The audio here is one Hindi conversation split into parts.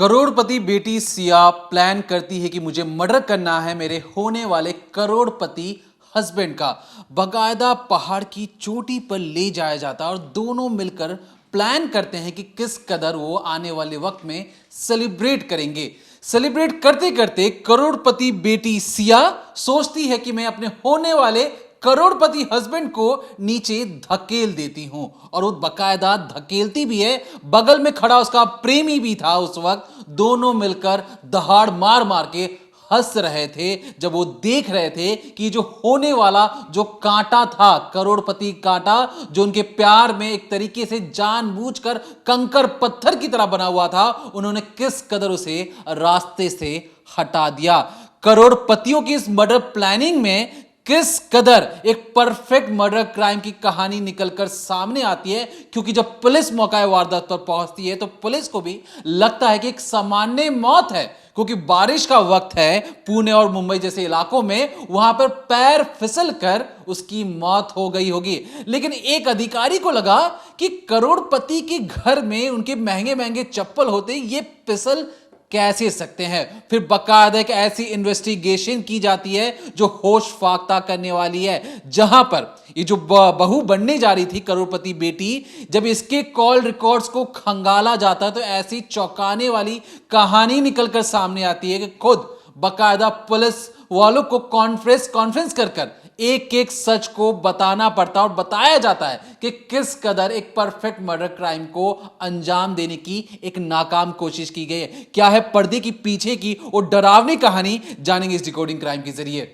करोड़पति बेटी सिया प्लान करती है कि मुझे मर्डर करना है मेरे होने वाले करोड़पति हस्बैंड का। बाकायदा पहाड़ की चोटी पर ले जाया जाता है और दोनों मिलकर प्लान करते हैं कि किस कदर वो आने वाले वक्त में सेलिब्रेट करेंगे। सेलिब्रेट करते करते करोड़पति बेटी सिया सोचती है कि मैं अपने होने वाले करोड़पति हस्बैंड को नीचे धकेल देती हूं, और वो बकायदा धकेलती भी है। बगल में खड़ा उसका प्रेमी भी था उस वक्त। दोनों मिलकर दहाड़ मार मार के हंस रहे थे जब वो देख रहे थे कि जो होने वाला जो कांटा था, करोड़पति कांटा, जो उनके प्यार में एक तरीके से जानबूझकर कंकर पत्थर की तरह बना हुआ था, उन्होंने किस कदर उसे रास्ते से हटा दिया। करोड़पतियों की इस मर्डर प्लानिंग में किस कदर एक परफेक्ट मर्डर क्राइम की कहानी निकलकर सामने आती है, क्योंकि जब पुलिस मौका वारदात पर पहुंचती है तो पुलिस को भी लगता है कि एक सामान्य मौत है, क्योंकि बारिश का वक्त है। पुणे और मुंबई जैसे इलाकों में वहां पर पैर फिसल कर उसकी मौत हो गई होगी। लेकिन एक अधिकारी को लगा कि करोड़पति के घर में उनके महंगे महंगे चप्पल होते, ये फिसल कैसे सकते हैं। फिर बाकायदा एक ऐसी इन्वेस्टिगेशन की जाती है जो होश फाख्ता करने वाली है, जहां पर ये जो बहू बनने जा रही थी करोड़पति बेटी, जब इसके कॉल रिकॉर्ड्स को खंगाला जाता है तो ऐसी चौंकाने वाली कहानी निकलकर सामने आती है कि खुद बाकायदा पुलिस वालों को कॉन्फ्रेंस कर एक एक सच को बताना पड़ता और बताया जाता है कि किस कदर एक परफेक्ट मर्डर क्राइम को अंजाम देने की एक नाकाम कोशिश की गई है। क्या है पर्दे की पीछे की वो डरावनी कहानी, जानेंगे इस डिकोडिंग क्राइम के जरिए।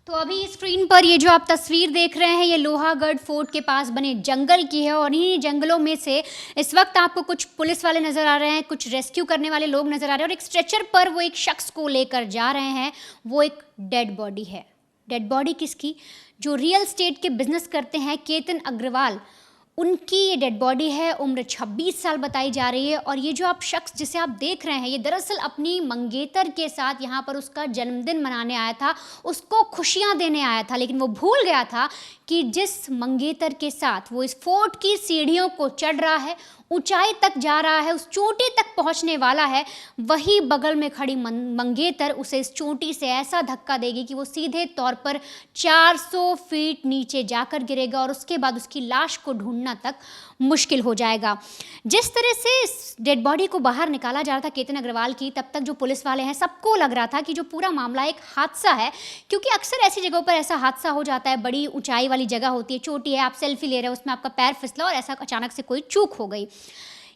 तो अभी स्क्रीन पर ये जो आप तस्वीर देख रहे हैं, ये लोहागढ़ फोर्ट के पास बने जंगल की है, और इन्हीं जंगलों में से इस वक्त आपको कुछ पुलिस वाले नज़र आ रहे हैं, कुछ रेस्क्यू करने वाले लोग नज़र आ रहे हैं, और एक स्ट्रेचर पर वो एक शख्स को लेकर जा रहे हैं। वो एक डेड बॉडी है। डेड बॉडी किसकी? जो रियल एस्टेट के बिजनेस करते हैं केतन अग्रवाल, उनकी ये डेड बॉडी है। उम्र 26 साल बताई जा रही है। और ये जो आप शख्स जिसे आप देख रहे हैं, ये दरअसल अपनी मंगेतर के साथ यहाँ पर उसका जन्मदिन मनाने आया था, उसको खुशियाँ देने आया था, लेकिन वो भूल गया था कि जिस मंगेतर के साथ वो इस फोर्ट की सीढ़ियों को चढ़ रहा है, ऊंचाई तक जा रहा है, उस चोटी तक पहुंचने वाला है, वही बगल में खड़ी मंगेतर उसे इस चोटी से ऐसा धक्का देगी कि वो सीधे तौर पर 400 फीट नीचे जाकर गिरेगा, और उसके बाद उसकी लाश को ढूंढना तक मुश्किल हो जाएगा। जिस तरह से इस डेड बॉडी को बाहर निकाला जा रहा था केतन अग्रवाल की, तब तक जो पुलिस वाले हैं सबको लग रहा था कि जो पूरा मामला एक हादसा है, क्योंकि अक्सर ऐसी जगहों पर ऐसा हादसा हो जाता है। बड़ी ऊंचाई वाली जगह होती है, चोटी है, आप सेल्फी ले रहे हो, उसमें आपका पैर फिसला और ऐसा अचानक से कोई चूक हो गई।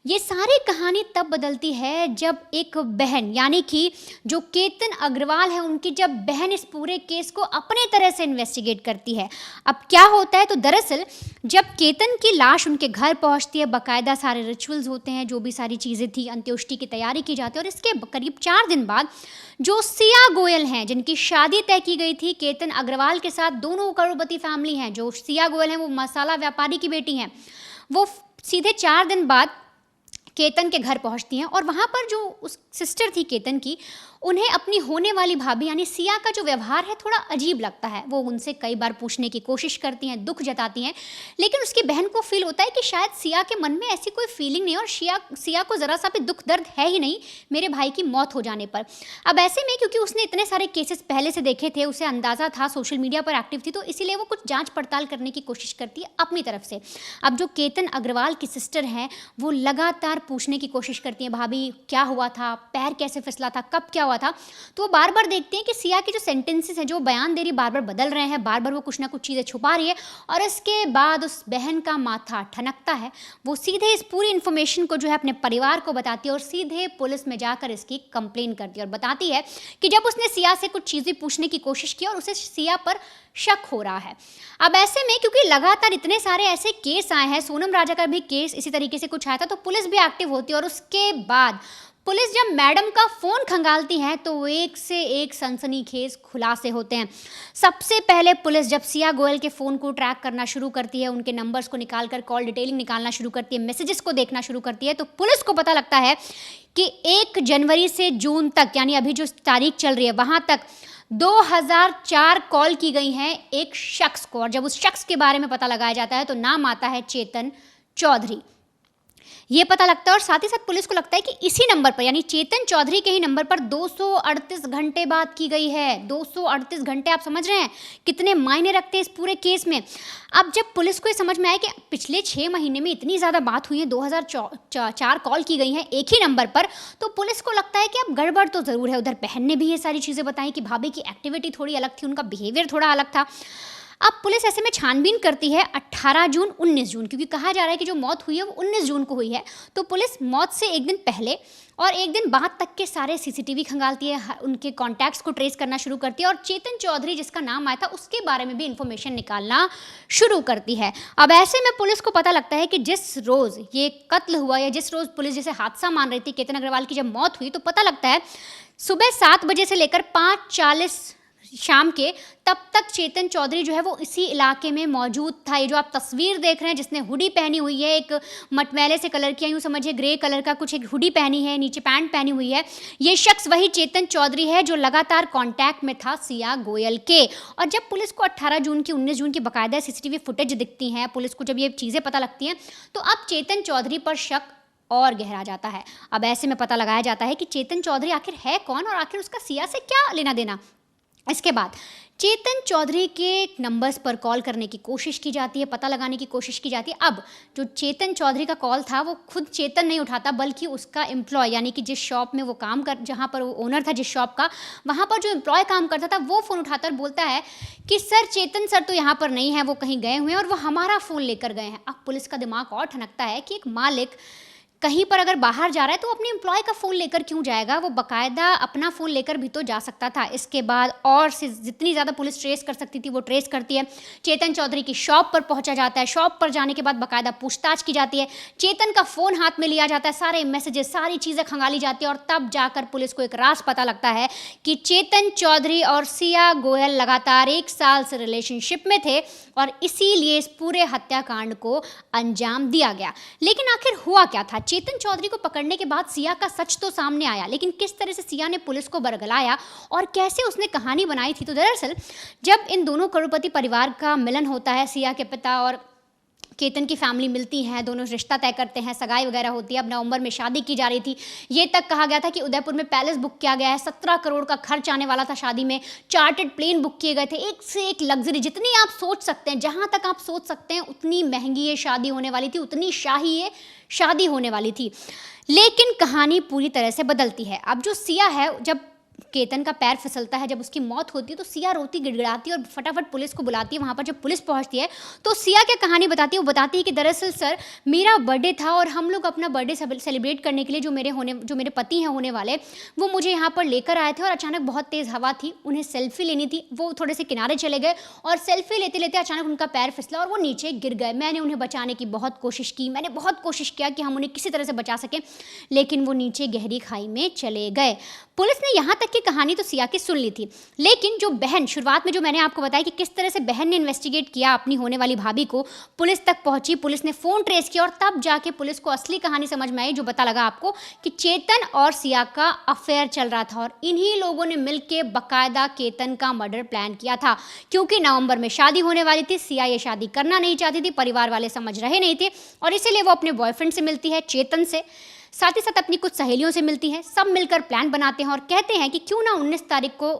ये सारी कहानी तब बदलती है जब एक बहन, यानी कि जो केतन अग्रवाल है, उनकी जब बहन इस पूरे केस को अपने तरह से इन्वेस्टिगेट करती है। अब क्या होता है, तो दरअसल जब केतन की लाश उनके घर पहुंचती है, बाकायदा सारे रिचुअल्स होते हैं, जो भी सारी चीज़ें थी, अंत्येष्टि की तैयारी की जाती है, और इसके करीब 4 दिन बाद जो सिया गोयल हैं, जिनकी शादी तय की गई थी केतन अग्रवाल के साथ, दोनों करोड़पति फैमिली हैं। जो सिया गोयल हैं वो मसाला व्यापारी की बेटी हैं। वो सीधे 4 दिन बाद केतन के घर पहुंचती हैं, और वहाँ पर जो उस सिस्टर थी केतन की, उन्हें अपनी होने वाली भाभी यानी सिया का जो व्यवहार है थोड़ा अजीब लगता है। वो उनसे कई बार पूछने की कोशिश करती हैं, दुख जताती हैं, लेकिन उसकी बहन को फील होता है कि शायद सिया के मन में ऐसी कोई फीलिंग नहीं, और सिया को ज़रा सा भी दुख दर्द है ही नहीं मेरे भाई की मौत हो जाने पर। अब ऐसे में क्योंकि उसने इतने सारे केसेस पहले से देखे थे, उसे अंदाज़ा था, सोशल मीडिया पर एक्टिव थी, तो इसीलिए वो कुछ जाँच पड़ताल करने की कोशिश करती है अपनी तरफ से। अब जो केतन अग्रवाल की सिस्टर हैं, वो लगातार पूछने की कोशिश करती हैं, भाभी क्या हुआ था, पैर कैसे फिसला था, कब क्या हुआ था। तो वो बार बार देखते हैं कि सिया के जो सेंटेंसेस हैं, जो बयान दे रही, बार बार बदल रहे हैं, बार बार वो कुछ ना कुछ चीज़ें छुपा रही है, और इसके बाद उस बहन का माथा ठनकता है। वो सीधे इस पूरी इन्फॉर्मेशन को जो है अपने परिवार को बताती है, और सीधे पुलिस में जाकर इसकी कंप्लेन करती है, और बताती है कि जब उसने सिया से कुछ चीज़ें पूछने की कोशिश की और उसे सिया पर शक हो रहा है। अब ऐसे में क्योंकि लगातार इतने सारे ऐसे केस आए हैं, सोनम राजा का भी केस इसी तरीके से कुछ आया था, तो पुलिस भी एक्टिव होती है, और उसके बाद पुलिस जब मैडम का फ़ोन खंगालती है तो एक से एक सनसनीखेज खुलासे होते हैं। सबसे पहले पुलिस जब सिया गोयल के फ़ोन को ट्रैक करना शुरू करती है, उनके नंबर्स को निकालकर कॉल डिटेलिंग निकालना शुरू करती है, मैसेजेस को देखना शुरू करती है, तो पुलिस को पता लगता है कि 1 जनवरी से जून तक, यानी अभी जो तारीख चल रही है, वहाँ तक 2004 कॉल की गई हैं एक शख्स को। और जब उस शख्स के बारे में पता लगाया जाता है तो नाम आता है चेतन चौधरी। ये पता लगता है और साथ ही साथ पुलिस को लगता है कि इसी नंबर पर यानी चेतन चौधरी के ही नंबर पर 238 घंटे बात की गई है। 238 घंटे, आप समझ रहे हैं कितने मायने रखते हैं इस पूरे केस में। अब जब पुलिस को ये समझ में आया कि पिछले 6 महीने में इतनी ज़्यादा बात हुई है, 2004 कॉल की गई हैं एक ही नंबर पर, तो पुलिस को लगता है कि अब गड़बड़ तो ज़रूर है। उधर बहन ने भी ये सारी चीज़ें बताई कि भाभी की एक्टिविटी थोड़ी अलग थी, उनका बिहेवियर थोड़ा अलग था। अब पुलिस ऐसे में छानबीन करती है 18 जून 19 जून, क्योंकि कहा जा रहा है कि जो मौत हुई है वो 19 जून को हुई है। तो पुलिस मौत से एक दिन पहले और एक दिन बाद तक के सारे सीसीटीवी खंगालती है, उनके कॉन्टैक्ट्स को ट्रेस करना शुरू करती है और चेतन चौधरी जिसका नाम आया था उसके बारे में भी इंफॉर्मेशन निकालना शुरू करती है। अब ऐसे में पुलिस को पता लगता है कि जिस रोज़ ये कत्ल हुआ या जिस रोज़ पुलिस जैसे हादसा मान रही थी केतन अग्रवाल की, जब मौत हुई तो पता लगता है सुबह 7 बजे से लेकर 5:40 शाम के तब तक चेतन चौधरी जो है वो इसी इलाके में मौजूद था। ये जो आप तस्वीर देख रहे हैं जिसने हुडी पहनी हुई है, एक मटमैले से कलर की, यूँ समझिए ग्रे कलर का कुछ एक हुडी पहनी है, नीचे पैंट पहनी हुई है, ये शख्स वही चेतन चौधरी है जो लगातार कांटेक्ट में था सिया गोयल के। और जब पुलिस को 18 जून की 19 जून की बाकायदा सीसीटीवी फुटेज दिखती हैं, पुलिस को जब ये चीज़ें पता लगती हैं, तो अब चेतन चौधरी पर शक और गहरा जाता है। अब ऐसे में पता लगाया जाता है कि चेतन चौधरी आखिर है कौन और आखिर उसका सिया से क्या लेना देना। इसके बाद चेतन चौधरी के नंबर्स पर कॉल करने की कोशिश की जाती है, पता लगाने की कोशिश की जाती है। अब जो चेतन चौधरी का कॉल था वो खुद चेतन नहीं उठाता, बल्कि उसका एम्प्लॉय यानी कि जिस शॉप में वो काम कर, जहाँ पर वो ओनर था जिस शॉप का, वहाँ पर जो एम्प्लॉय काम करता था वो फ़ोन उठाता और बोलता है कि सर चेतन सर तो यहाँ पर नहीं है, वो कहीं गए हुए हैं और वो हमारा फ़ोन लेकर गए हैं। अब पुलिस का दिमाग और ठनकता है कि एक मालिक कहीं पर अगर बाहर जा रहा है तो अपने एम्प्लॉय का फ़ोन लेकर क्यों जाएगा, वो बाकायदा अपना फ़ोन लेकर भी तो जा सकता था। इसके बाद और से जितनी ज़्यादा पुलिस ट्रेस कर सकती थी वो ट्रेस करती है। चेतन चौधरी की शॉप पर पहुंचा जाता है, शॉप पर जाने के बाद बाकायदा पूछताछ की जाती है, चेतन का फ़ोन हाथ में लिया जाता है, सारे मैसेजेस सारी चीज़ें खंगाली जाती है और तब जाकर पुलिस को एक राज पता लगता है कि चेतन चौधरी और सिया गोयल लगातार 1 साल से रिलेशनशिप में थे और इसीलिए इस पूरे हत्याकांड को अंजाम दिया गया। लेकिन आखिर हुआ क्या था? चेतन चौधरी को पकड़ने के बाद सिया का सच तो सामने आया, लेकिन किस तरह से सिया ने पुलिस को बरगलाया और कैसे उसने कहानी बनाई थी? तो दरअसल जब इन दोनों करोड़पति परिवार का मिलन होता है, सिया के पिता और केतन की फैमिली मिलती हैं, दोनों रिश्ता तय करते हैं, सगाई वगैरह होती है। अब नवंबर में शादी की जा रही थी, ये तक कहा गया था कि उदयपुर में पैलेस बुक किया गया है, 17 करोड़ का खर्च आने वाला था शादी में, चार्टर्ड प्लेन बुक किए गए थे, एक से एक लग्जरी, जितनी आप सोच सकते हैं, जहाँ तक आप सोच सकते हैं उतनी महंगी ये शादी होने वाली थी, उतनी शाही ये शादी होने वाली थी। लेकिन कहानी पूरी तरह से बदलती है। अब जो सिया है, जब केतन का पैर फिसलता है, जब उसकी मौत होती है तो सिया रोती गिड़गिड़ाती है और फटाफट पुलिस को बुलाती है। वहाँ पर जब पुलिस पहुँचती है तो सिया क्या कहानी बताती है, वो बताती है कि दरअसल सर मेरा बर्थडे था और हम लोग अपना बर्थडे सेलिब्रेट करने के लिए जो मेरे पति हैं होने वाले, वो मुझे यहाँ पर लेकर आए थे और अचानक बहुत तेज़ हवा थी, उन्हें सेल्फी लेनी थी, वो थोड़े से किनारे चले गए और सेल्फी लेते लेते अचानक उनका पैर फिसला और वो नीचे गिर गए। मैंने उन्हें बचाने की बहुत कोशिश की, मैंने बहुत कोशिश किया कि हम उन्हें किसी तरह से बचा सकें, लेकिन वो नीचे गहरी खाई में चले गए। पुलिस ने यहाँ तक की कहानी तो सिया की सुन ली थी, लेकिन जो बहन, शुरुआत में जो मैंने आपको बताया कि किस तरह से बहन ने इन्वेस्टिगेट किया अपनी होने वाली भाभी को, पुलिस तक पहुंची, पुलिस ने फ़ोन ट्रेस किया और तब जाके पुलिस को असली कहानी समझ में आई, जो पता लगा आपको कि चेतन और सिया का अफेयर चल रहा था और इन्हीं लोगों ने मिलकर बाकायदा केतन का मर्डर प्लान किया था। क्योंकि नवंबर में शादी होने वाली थी, सिया ये शादी करना नहीं चाहती थी, परिवार वाले समझ रहे नहीं थे और इसीलिए वो अपने बॉयफ्रेंड से मिलती है, चेतन से, साथ ही साथ अपनी कुछ सहेलियों से मिलती है, सब मिलकर प्लान बनाते हैं और कहते हैं कि क्यों ना 19 तारीख को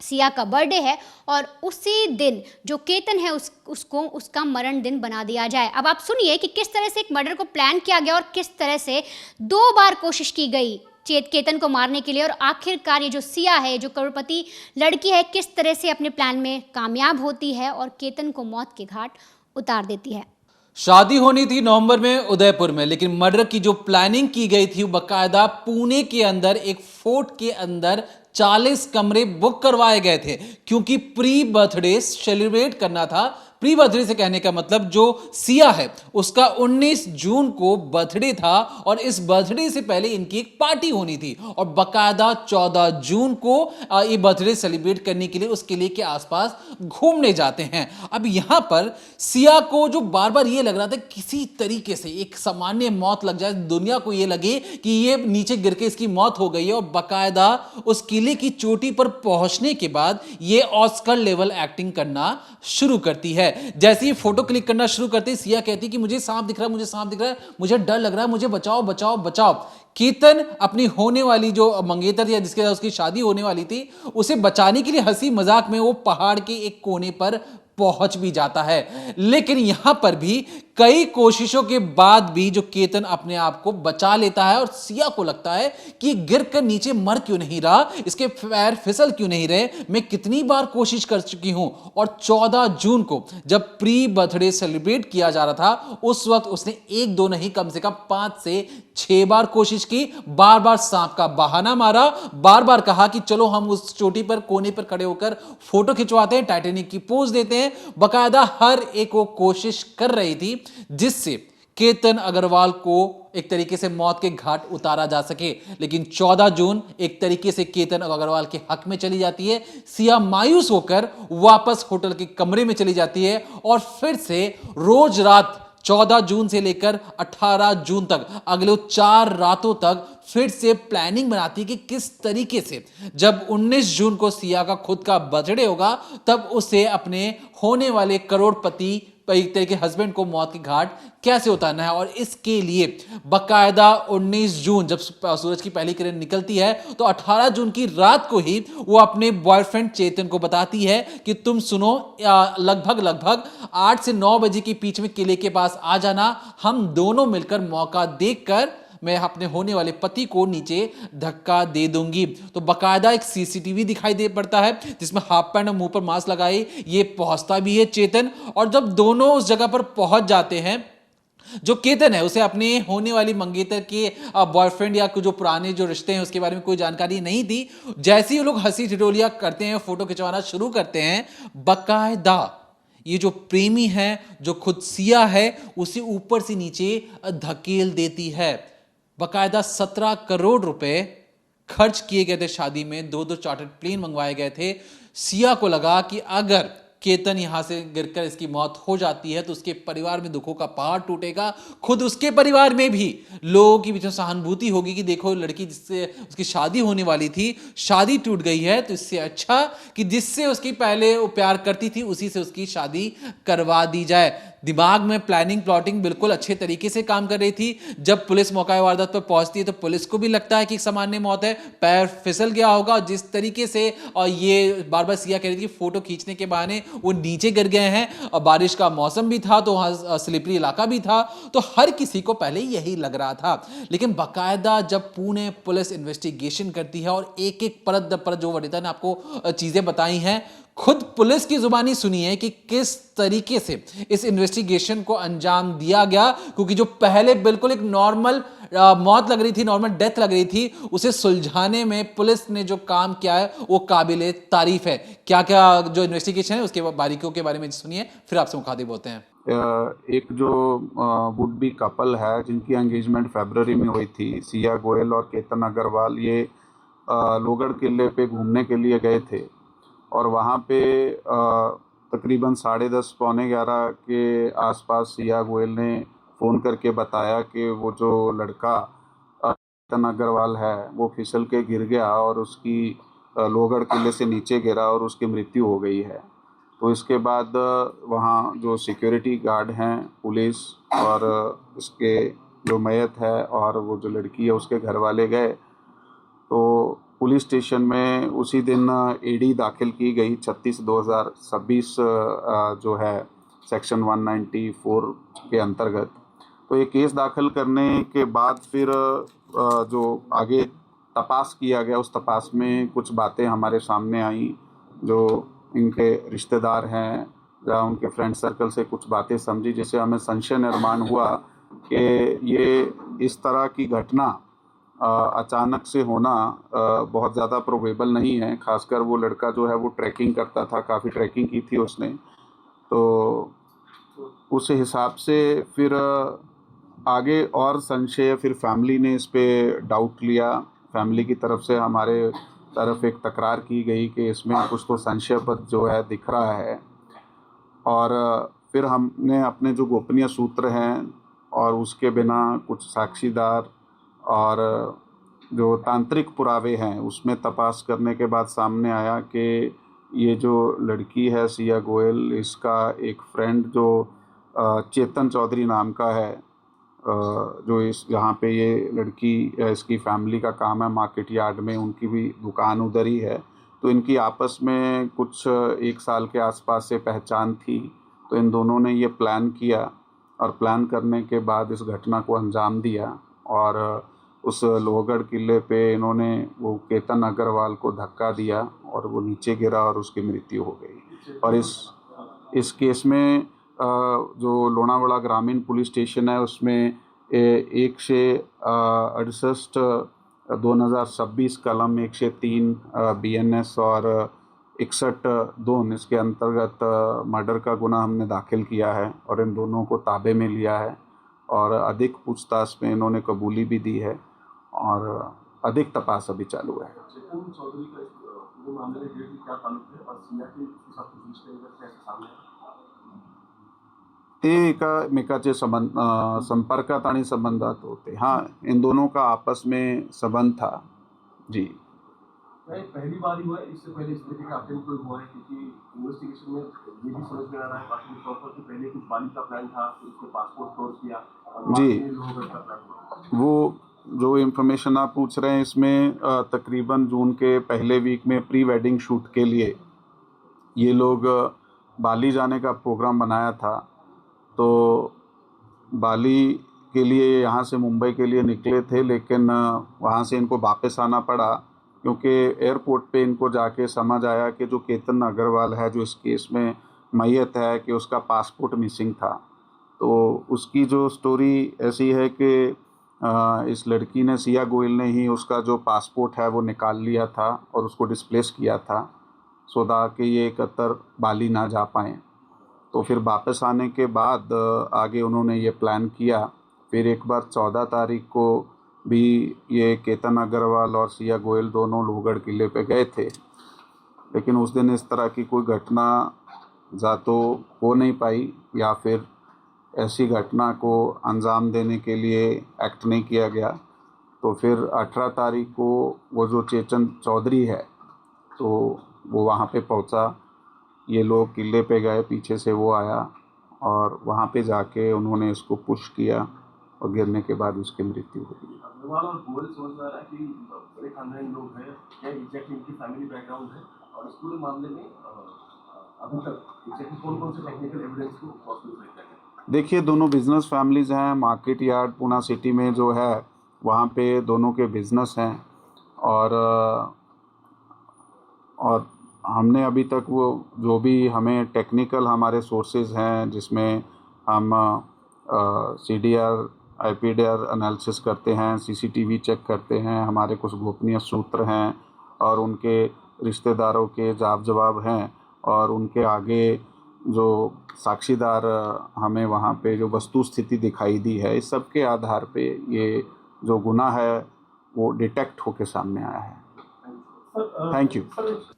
सिया का बर्थडे है और उसी दिन जो केतन है उसको उसका मरण दिन बना दिया जाए। अब आप सुनिए कि किस तरह से एक मर्डर को प्लान किया गया और किस तरह से 2 बार कोशिश की गई केतन को मारने के लिए और आखिरकार ये जो सिया है, जो करोड़पति लड़की है, किस तरह से अपने प्लान में कामयाब होती है और केतन को मौत के घाट उतार देती है। शादी होनी थी नवंबर में उदयपुर में, लेकिन मर्डर की जो प्लानिंग की गई थी वो बाकायदा पुणे के अंदर एक फोर्ट के अंदर 40 कमरे बुक करवाए गए थे, क्योंकि प्री बर्थडे सेलिब्रेट करना था। प्री बर्थडे से कहने का मतलब जो सिया है उसका 19 जून को बर्थडे था और इस बर्थडे से पहले इनकी एक पार्टी होनी थी और बाकायदा 14 जून को ये बर्थडे सेलिब्रेट करने के लिए उस किले के आसपास घूमने जाते हैं। अब यहाँ पर सिया को जो बार बार ये लग रहा था किसी तरीके से एक सामान्य मौत लग जाए, दुनिया को ये लगे कि ये नीचे गिर के इसकी मौत हो गई है और बाकायदा उस किले की चोटी पर पहुंचने के बाद ये ऑस्कर लेवल एक्टिंग करना शुरू करती है। है। जैसे ही फोटो क्लिक करना शुरू करते ही सिया कहती कि मुझे सांप दिख रहा है, मुझे सांप दिख रहा है, मुझे डर लग रहा है, मुझे बचाओ बचाओ बचाओ। केतन अपनी होने वाली जो मंगेतर या जिसके साथ उसकी शादी होने वाली थी, उसे बचाने के लिए हंसी मजाक में वो पहाड़ के एक कोने पर पहुंच भी जाता है। लेकिन यहां पर भी कई कोशिशों के बाद भी जो केतन अपने आप को बचा लेता है और सिया को लगता है कि गिर कर नीचे मर क्यों नहीं रहा, इसके पैर फिसल क्यों नहीं रहे, मैं कितनी बार कोशिश कर चुकी हूं। और 14 जून को जब प्री बर्थडे सेलिब्रेट किया जा रहा था, उस वक्त उसने एक दो नहीं कम से कम 5 से 6 बार कोशिश की, बार बार सांप का बहाना मारा, बार बार कहा कि चलो हम उस चोटी पर कोने पर खड़े होकर फोटो खिंचवाते हैं, टाइटैनिक की पोज देते हैं। बकायदा हर एक वो कोशिश कर रही थी जिससे केतन अग्रवाल को एक तरीके से मौत के घाट उतारा जा सके। लेकिन 14 जून एक तरीके से केतन अग्रवाल के हक में चली जाती है। सिया मायूस होकर वापस होटल के कमरे में चली जाती है और फिर से रोज रात 14 जून से लेकर 18 जून तक अगले 4 रातों तक फिर से प्लानिंग बनाती है कि किस तरीके से जब 19 जून को सिया का खुद का बर्थडे होगा तब उसे अपने होने वाले करोड़पति एक तरीके हस्बैंड को मौत के घाट कैसे उतारना है। और इसके लिए बकायदा 19 जून जब सूरज की पहली किरण निकलती है तो 18 जून की रात को ही वो अपने बॉयफ्रेंड चेतन को बताती है कि तुम सुनो, लगभग 8 से 9 बजे के बीच में किले के पास आ जाना, हम दोनों मिलकर मौका देखकर मैं अपने होने वाले पति को नीचे धक्का दे दूंगी। तो बकायदा एक सीसीटीवी दिखाई दे पड़ता है जिसमें हाफ पैंट और मुंह पर मास्क लगाए ये पहुंचता भी है चेतन। और जब दोनों उस जगह पर पहुंच जाते हैं, जो केतन है उसे अपने होने वाली मंगेतर के बॉयफ्रेंड या जो पुराने जो रिश्ते हैं उसके बारे में कोई जानकारी नहीं थी। जैसे ही लोग हंसी ठिठोलिया करते हैं, फोटो खिंचवाना शुरू करते हैं, बकायदा ये जो प्रेमी है, जो खुद सिया है, उसे ऊपर से नीचे धकेल देती है। बकायदा 17 करोड़ रुपए खर्च किए गए थे शादी में, 2 चार्टर्ड प्लेन मंगवाए गए थे। सिया को लगा कि अगर केतन यहां से गिरकर इसकी मौत हो जाती है तो उसके परिवार में दुखों का पहाड़ टूटेगा, खुद उसके परिवार में भी लोगों की बीच में सहानुभूति होगी कि देखो लड़की जिससे उसकी शादी होने वाली थी, शादी टूट गई है, तो इससे अच्छा कि जिससे उसकी पहले वो प्यार करती थी उसी से उसकी शादी करवा दी जाए। दिमाग में प्लानिंग प्लॉटिंग बिल्कुल अच्छे तरीके से काम कर रही थी। जब पुलिस मौका वारदात पर पहुंचती है तो पुलिस को भी लगता है कि सामान्य मौत है, पैर फिसल गया होगा। जिस तरीके से और ये बार बार सिया कह रही थी फोटो खींचने के बहाने वो नीचे गिर गए हैं और बारिश का मौसम भी था तो वहां स्लिपरी इलाका भी था, तो हर किसी को पहले यही लग रहा था। लेकिन बाकायदा जब पुणे पुलिस इन्वेस्टिगेशन करती है और एक एक परत दर परत जो वनिता ने आपको चीजें बताई हैं, खुद पुलिस की जुबानी सुनिए कि किस तरीके से इस इन्वेस्टिगेशन को अंजाम दिया गया। क्योंकि जो पहले बिल्कुल एक नॉर्मल मौत लग रही थी, नॉर्मल डेथ लग रही थी, उसे सुलझाने में पुलिस ने जो काम किया है वो काबिले तारीफ है। क्या क्या जो इन्वेस्टिगेशन है उसके बारीकियों के बारे में सुनिए, फिर आपसे मुखातिब होते हैं। एक जो वुड बी कपल है जिनकी एंगेजमेंट फरवरी में हुई थी, सिया गोयल और केतन अग्रवाल, ये लोहगढ़ किले पे घूमने के लिए गए थे और वहाँ पे तकरीबन 10:30 पौने 11 के आसपास सिया गोयल ने फ़ोन करके बताया कि वो जो लड़का केतन अग्रवाल है वो फिसल के गिर गया और उसकी लोहगढ़ किले से नीचे गिरा और उसकी मृत्यु हो गई है। तो इसके बाद वहाँ जो सिक्योरिटी गार्ड हैं, पुलिस और इसके जो मैयत है और वो जो लड़की है उसके घर वाले गए, तो पुलिस स्टेशन में उसी दिन एडी दाखिल की गई 36/2026 जो है सेक्शन 194 के अंतर्गत। तो ये केस दाखिल करने के बाद फिर जो आगे तपास किया गया, उस तपास में कुछ बातें हमारे सामने आई। जो इनके रिश्तेदार हैं या उनके फ्रेंड सर्कल से कुछ बातें समझी, जिससे हमें संशय निर्माण हुआ कि ये इस तरह की घटना अचानक से होना बहुत ज़्यादा प्रोबेबल नहीं है। खासकर वो लड़का जो है वो ट्रैकिंग करता था, काफ़ी ट्रैकिंग की थी उसने, तो उस हिसाब से फिर आगे और संशय, फिर फैमिली ने इस पे डाउट लिया। फैमिली की तरफ से हमारे तरफ एक तकरार की गई कि इसमें कुछ तो संशयपद जो है दिख रहा है। और फिर हमने अपने जो गोपनीय सूत्र हैं और उसके बिना कुछ साक्षीदार और जो तांत्रिक पुरावे हैं उसमें तपास करने के बाद सामने आया कि ये जो लड़की है सिया गोयल, इसका एक फ्रेंड जो चेतन चौधरी नाम का है, जो इस यहाँ पे ये लड़की, इसकी फैमिली का काम है मार्केट यार्ड में, उनकी भी दुकान उधर ही है। तो इनकी आपस में कुछ 1 साल के आसपास से पहचान थी। तो इन दोनों ने ये प्लान किया और प्लान करने के बाद इस घटना को अंजाम दिया और उस लोहगढ़ किले पे इन्होंने वो केतन अग्रवाल को धक्का दिया और वो नीचे गिरा और उसकी मृत्यु हो गई। और इस केस में जो लोनावाड़ा ग्रामीण पुलिस स्टेशन है उसमें 168 2026 कलम 103 BNS और 61(2) इसके अंतर्गत मर्डर का गुनाह हमने दाखिल किया है और इन दोनों को ताबे में लिया है और अधिक पूछताछ में इन्होंने कबूली भी दी है और अधिक तपास अभी चालू है। चेतन चौधरी का पूरे मामले में क्या ताल्लुक है और सिया के साथ रिश्ते कैसे सामने ते एकमेकाचे संपर्कात आणि संबंधात होते। हाँ, इन दोनों का आपस में संबंध था जी। पहली बार ही हुआ है, इससे पहले इस तरीके का अटेम्प्ट कोई हुआ है? क्योंकि इन्वेस्टिगेशन में ये भी समझ में आ रहा है प्राथमिक तौर पर कि पहले कुछ बाली का प्लान था, फिर उसके पासपोर्ट फ्रॉड किया और बाद जी। में लोहगढ़ का प्लान हुआ। वो जो इन्फॉर्मेशन आप पूछ रहे हैं इसमें तकरीबन जून के पहले वीक में प्री वेडिंग शूट के लिए ये लोग बाली जाने का प्रोग्राम बनाया था। तो बाली के लिए यहाँ से मुंबई के लिए निकले थे, लेकिन वहाँ से इनको वापस आना पड़ा क्योंकि एयरपोर्ट पे इनको जाके समझ आया कि जो केतन अग्रवाल है जो इस केस में मैयत है कि उसका पासपोर्ट मिसिंग था। तो उसकी जो स्टोरी ऐसी है कि इस लड़की ने, सिया गोयल ने ही उसका जो पासपोर्ट है वो निकाल लिया था और उसको डिस्प्लेस किया था सो कि ये कतर बाली ना जा पाएँ। तो फिर वापस आने के बाद आगे उन्होंने ये प्लान किया। फिर एक बार 14 तारीख को भी ये केतन अग्रवाल और सिया गोयल दोनों लोहगढ़ किले पे गए थे, लेकिन उस दिन इस तरह की कोई घटना या तो हो नहीं पाई या फिर ऐसी घटना को अंजाम देने के लिए एक्ट नहीं किया गया। तो फिर 18 तारीख को वो जो चेतन चौधरी है तो वो वहाँ पे पहुँचा। ये लोग किले पे गए, पीछे से वो आया और वहाँ पे जाके उन्होंने इसको पुश किया और गिरने के बाद उसकी मृत्यु हो गई। अग्रवाल और गोयल समझ में आ रहा है कि बड़े खानदानी लोग हैं, क्या एग्जैक्टली इनकी फैमिली बैकग्राउंड है और इस पूरे मामले में अभी तक एग्जैक्टली कौन-कौन से टेक्निकल एविडेंस को पॉसिबल किया गया? देखिए, दोनों बिजनेस फैमिलीज़ हैं। मार्केट यार्ड पूना सिटी में जो है वहाँ पे दोनों के बिजनेस हैं और हमने अभी तक वो जो भी हमें टेक्निकल हमारे सोर्सेज हैं जिसमें हम CDR IPDR एनालिसिस करते हैं, CCTV चेक करते हैं, हमारे कुछ गोपनीय सूत्र हैं और उनके रिश्तेदारों के जवाब हैं और उनके आगे जो साक्षीदार हमें वहाँ पे जो वस्तु स्थिति दिखाई दी है, इस सब के आधार पे ये जो गुनाह है वो डिटेक्ट होके सामने आया है। Thank you.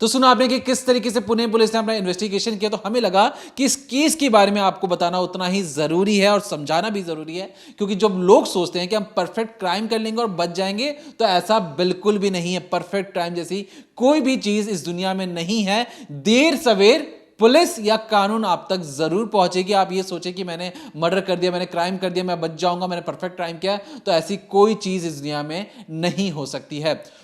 तो सुना आपने कि किस तरीके से पुणे पुलिस ने अपना इन्वेस्टिगेशन किया। तो हमें लगा कि इस केस के बारे में आपको बताना उतना ही जरूरी है और समझाना भी जरूरी है, क्योंकि जब लोग सोचते हैं कि हम परफेक्ट क्राइम कर लेंगे और बच जाएंगे, तो ऐसा बिल्कुल भी नहीं है। परफेक्ट क्राइम जैसी कोई भी चीज इस दुनिया में नहीं है। देर सवेर पुलिस या कानून आप तक जरूर पहुंचेगी। आप ये सोचे कि मैंने मर्डर कर दिया, मैंने क्राइम कर दिया, मैं बच जाऊंगा, मैंने परफेक्ट क्राइम किया, तो ऐसी कोई चीज इस दुनिया में नहीं हो सकती है।